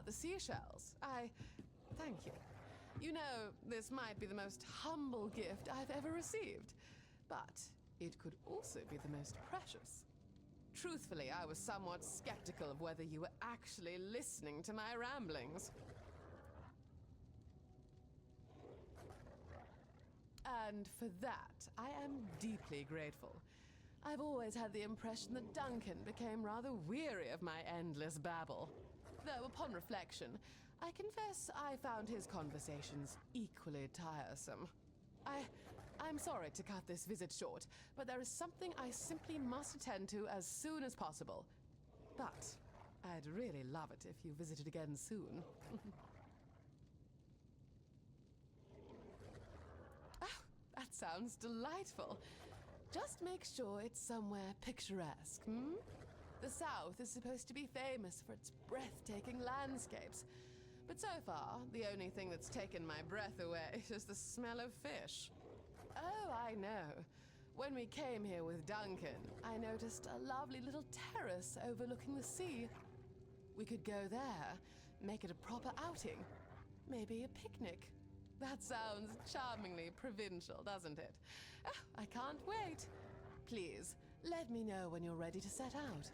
the seashells. Thank you. You know, this might be the most humble gift I've ever received, but it could also be the most precious. Truthfully, I was somewhat skeptical of whether you were actually listening to my ramblings. And for that, I am deeply grateful. I've always had the impression that Duncan became rather weary of my endless babble. Though upon reflection, I confess I found his conversations equally tiresome. I'm sorry to cut this visit short, but there is something I simply must attend to as soon as possible. But I'd really love it if you visited again soon. Oh, that sounds delightful. Just make sure it's somewhere picturesque, hmm? The South is supposed to be famous for its breathtaking landscapes. But so far, the only thing that's taken my breath away is the smell of fish. Oh, I know. When we came here with Duncan, I noticed a lovely little terrace overlooking the sea. We could go there, make it a proper outing. Maybe a picnic. That sounds charmingly provincial, doesn't it? Oh, I can't wait. Please, let me know when you're ready to set out.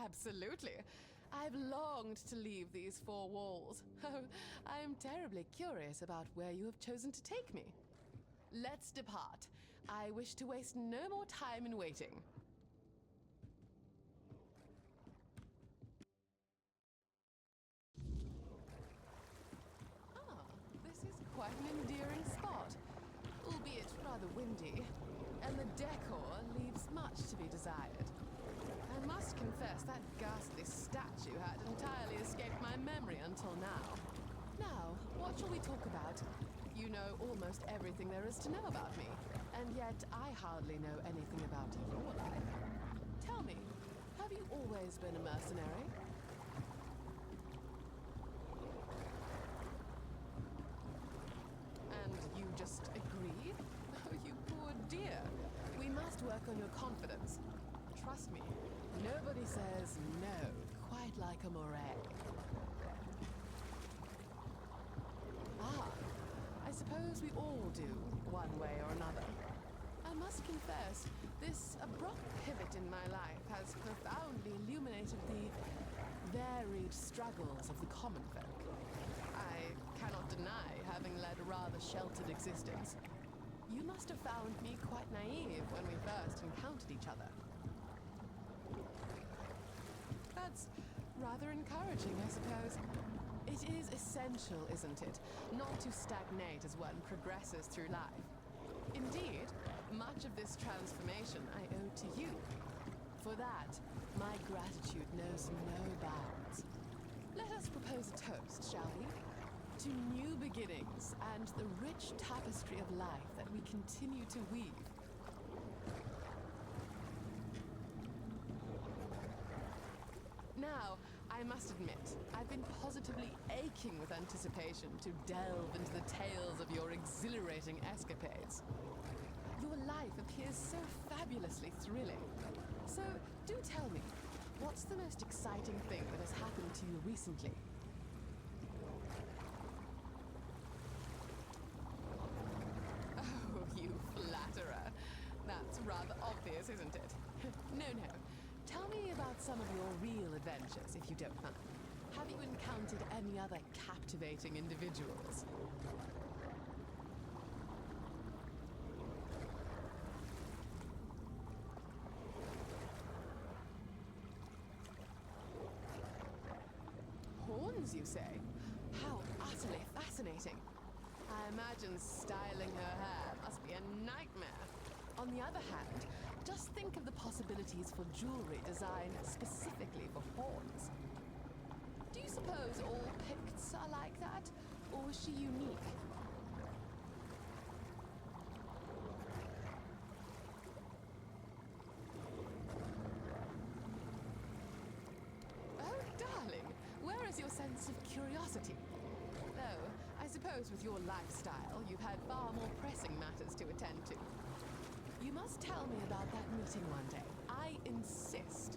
Absolutely. I've longed to leave these four walls. Oh, I'm terribly curious about where you have chosen to take me. Let's depart. I wish to waste no more time in waiting. Ah, this is quite an endearing spot, albeit rather windy, and the decor leaves much to be desired. I must confess that ghastly statue had entirely escaped my memory until now. Now, what shall we talk about? You know almost everything there is to know about me, and yet I hardly know anything about your life. Tell me, have you always been a mercenary? And you just agreed? Oh, you poor dear. We must work on your confidence. Trust me, nobody says no quite like a moray. Ah, I suppose we all do, one way or another. I must confess, this abrupt pivot in my life has profoundly illuminated the varied struggles of the common folk. I cannot deny having led a rather sheltered existence. You must have found me quite naive when we first encountered each other. That's rather encouraging, I suppose. It is essential, isn't it, not to stagnate as one progresses through life. Indeed, much of this transformation I owe to you. For that, my gratitude knows no bounds. Let us propose a toast, shall we? To new beginnings and the rich tapestry of life that we continue to weave. Now, I must admit, I've been positively aching with anticipation to delve into the tales of your exhilarating escapades. Your life appears so fabulously thrilling. So, do tell me, what's the most exciting thing that has happened to you recently? Oh, you flatterer. That's rather obvious, isn't it? No. Tell me about some of your real adventures, if you don't mind. Have you encountered any other captivating individuals? Horns, you say? How utterly fascinating. I imagine styling her hair must be a nightmare. On the other hand, just think of the possibilities for jewelry designed specifically for horns. Do you suppose all Picts are like that, or is she unique? Oh, darling, where is your sense of curiosity? Though, I suppose with your lifestyle, you've had far more pressing matters to attend to. You must tell me about that meeting one day. I insist.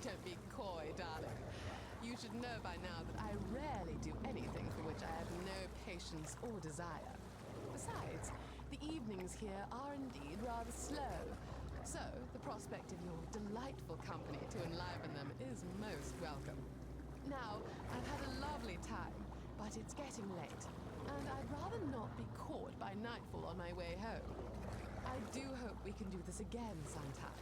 Don't be coy, darling. You should know by now that I rarely do anything for which I have no patience or desire. Besides, the evenings here are indeed rather slow. So, the prospect of your delightful company to enliven them is most welcome. Now, I've had a lovely time. But it's getting late, and I'd rather not be caught by nightfall on my way home. I do hope we can do this again sometime.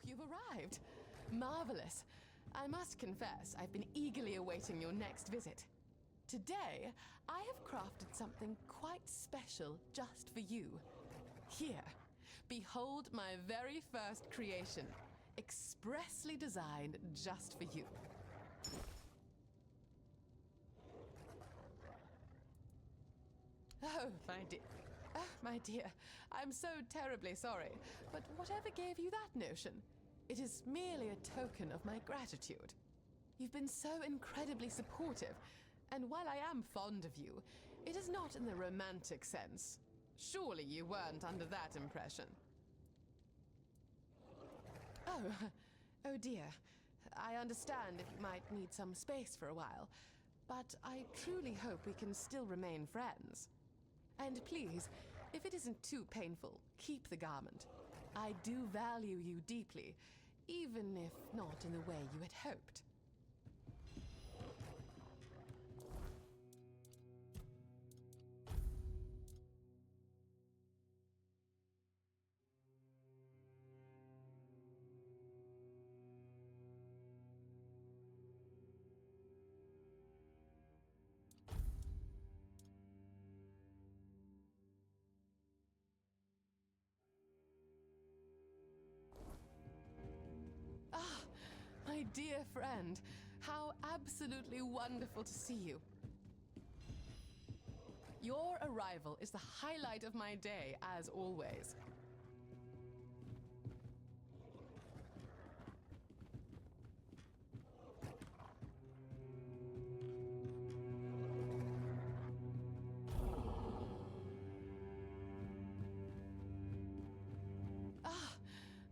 You've arrived. Marvelous. I must confess, I've been eagerly awaiting your next visit. Today, I have crafted something quite special just for you. Here, Behold my very first creation, expressly designed just for you. Oh, my dear. Oh, my dear. I'm so terribly sorry. But whatever gave you that notion? It is merely a token of my gratitude. You've been so incredibly supportive, and while I am fond of you, it is not in the romantic sense. Surely you weren't under that impression. Oh dear. I understand if you might need some space for a while, but I truly hope we can still remain friends. And please, if it isn't too painful, keep the garment. I do value you deeply, even if not in the way you had hoped. My dear friend, how absolutely wonderful to see you. Your arrival is the highlight of my day, as always.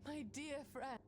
My dear friend.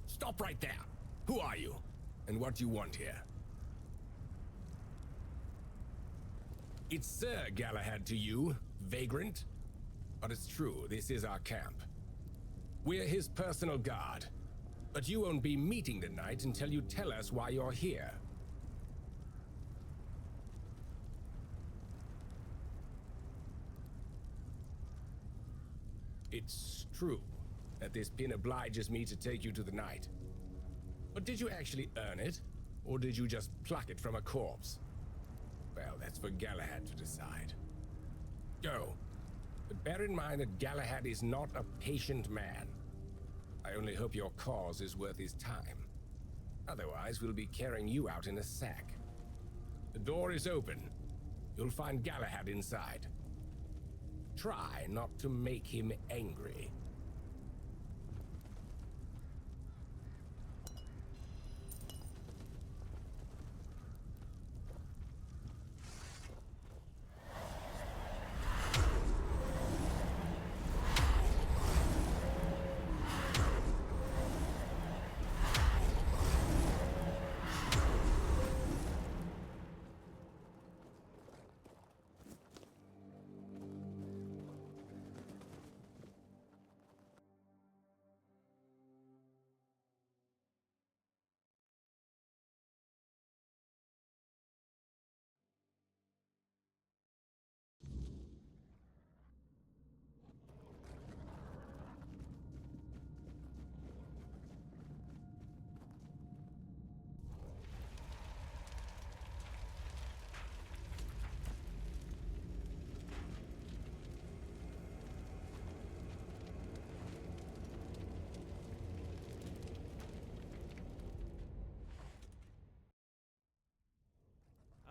Stop right there. Who are you? And what do you want here? It's Sir Galahad to you, vagrant. But it's true, this is our camp. We're his personal guard. But you won't be meeting tonight until you tell us why you're here. It's true that this pin obliges me to take you to the night. But did you actually earn it? Or did you just pluck it from a corpse? Well, that's for Galahad to decide. Go. But bear in mind that Galahad is not a patient man. I only hope your cause is worth his time. Otherwise, we'll be carrying you out in a sack. The door is open. You'll find Galahad inside. Try not to make him angry.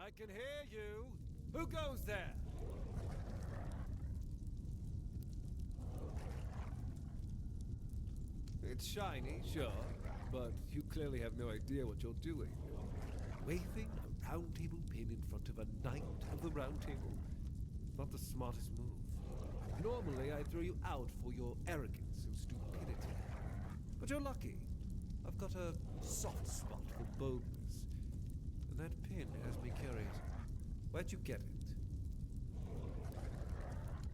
I can hear you. Who goes there? It's shiny, sure, but you clearly have no idea what you're doing. Waving a round table pin in front of a knight of the round table. Not the smartest move. Normally, I'd throw you out for your arrogance and stupidity. But you're lucky. I've got a soft spot for boldness. And that pin has me curious. Where'd you get it?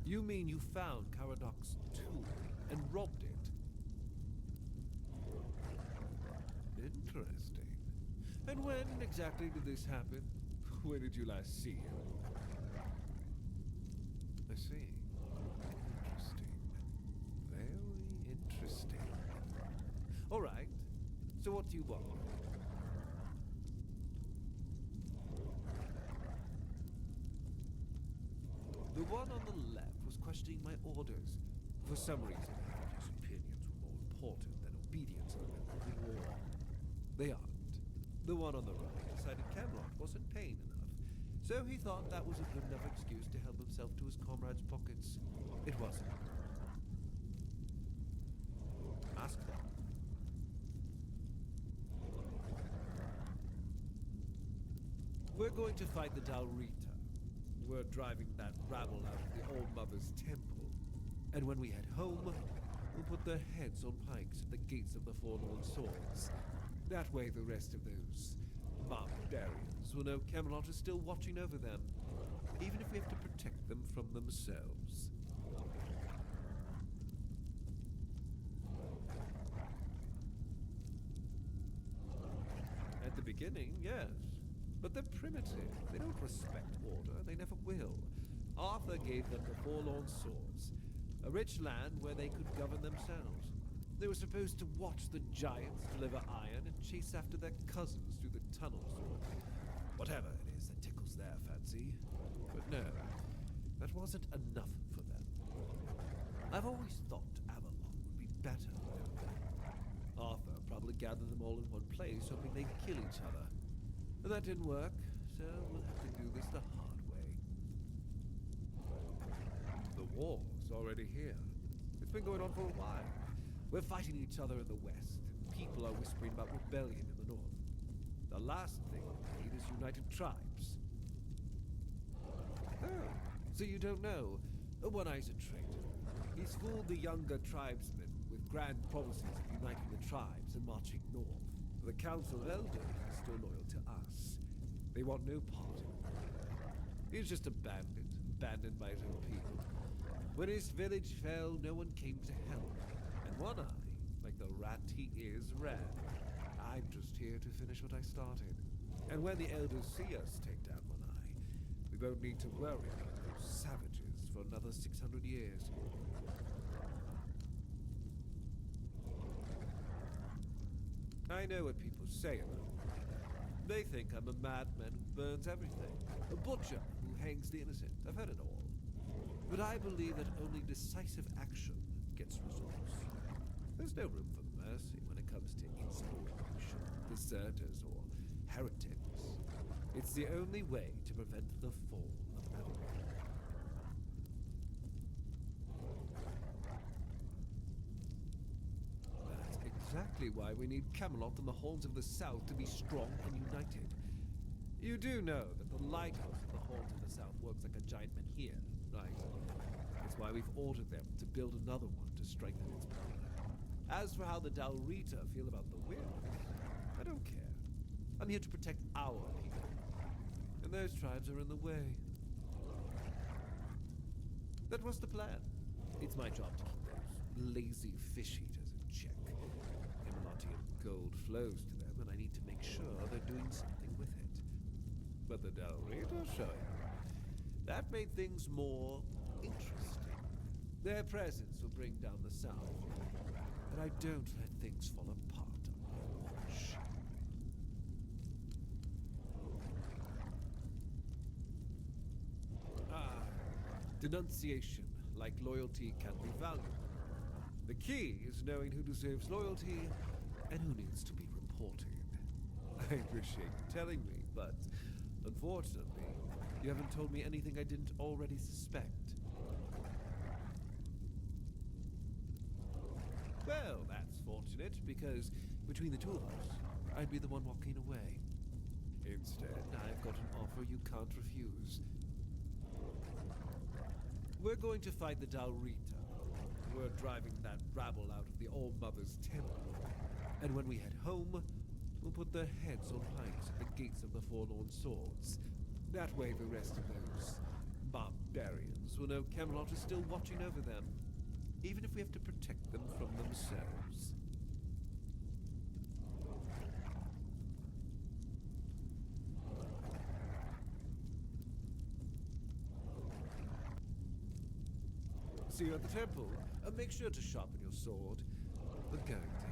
You mean you found Caradoc's tomb and robbed it? Interesting. And when exactly did this happen? When did you last see him? I see. Interesting. Very interesting. All right. So what do you want? The one on the left was questioning my orders. For some reason, he thought his opinions were more important than obedience in the middle of the war. They aren't. The one on the right decided Camelot wasn't paying enough, so he thought that was a good enough excuse to help himself to his comrades' pockets. It wasn't. Ask them. We're going to fight the Dalrita. We're driving that rabble out of the Old Mother's temple. And when we head home, we'll put their heads on pikes at the gates of the Forlorn Swords. That way the rest of those barbarians will know Camelot is still watching over them, even if we have to protect them from themselves. At the beginning, yes. But they're primitive. They don't respect order. They never will. Arthur gave them the Forlorn Swords, a rich land where they could govern themselves. They were supposed to watch the giants deliver iron and chase after their cousins through the tunnels, or whatever it is that tickles their fancy. But no, that wasn't enough for them. I've always thought Avalon would be better than that. Arthur probably gathered them all in one place, hoping they'd kill each other. But that didn't work, so we'll have to do this the hard way. The war's already here. It's been going on for a while. We're fighting each other in the west, and people are whispering about rebellion in the north. The last thing we need is united tribes. Oh, so you don't know? One-Eye's a traitor. He's fooled the younger tribesmen with grand promises of uniting the tribes and marching north. The Council Elders are still loyal to us. They want no part in it. He's just a bandit, abandoned by his own people. When his village fell, no one came to help. And One-Eye, like the rat he is, ran. I'm just here to finish what I started. And when the Elders see us take down One-Eye, we won't need to worry about those savages for another 600 years. I know what people say about me. They think I'm a madman who burns everything. A butcher who hangs the innocent. I've heard it all. But I believe that only decisive action gets results. There's no room for mercy when it comes to insubordination, deserters, or heretics. It's the only way to prevent the fall of Avalon. That's exactly why we need Camelot and the Horns of the South to be strong and united. You do know that the lighthouse of the Horns of the South works like a giant menhir, right? That's why we've ordered them to build another one to strengthen its power. As for how the Dalrita feel about the winds, I don't care. I'm here to protect our people. And those tribes are in the way. That was the plan. It's my job to keep those lazy fish eaters in check. Himalotian gold flows to them, and I need to make sure they're doing something with it. But the Dalrita showing. That made things more interesting. Their presence will bring down the South. But I don't let things fall apart on my watch. Denunciation, like loyalty, can be valuable. The key is knowing who deserves loyalty and who needs to be reported. I appreciate you telling me, but Unfortunately, you haven't told me anything I didn't already suspect. Well, that's fortunate, because between the two of us, I'd be the one walking away. Instead, I've got an offer you can't refuse. We're going to fight the Dalrita. We're driving that rabble out of the All-Mother's temple. And when we head home, we'll put their heads on pikes at the gates of the Forlorn Swords. That way the rest of those barbarians will know Camelot is still watching over them, even if we have to protect them from themselves. See you at the temple. Make sure to sharpen your sword. We're going to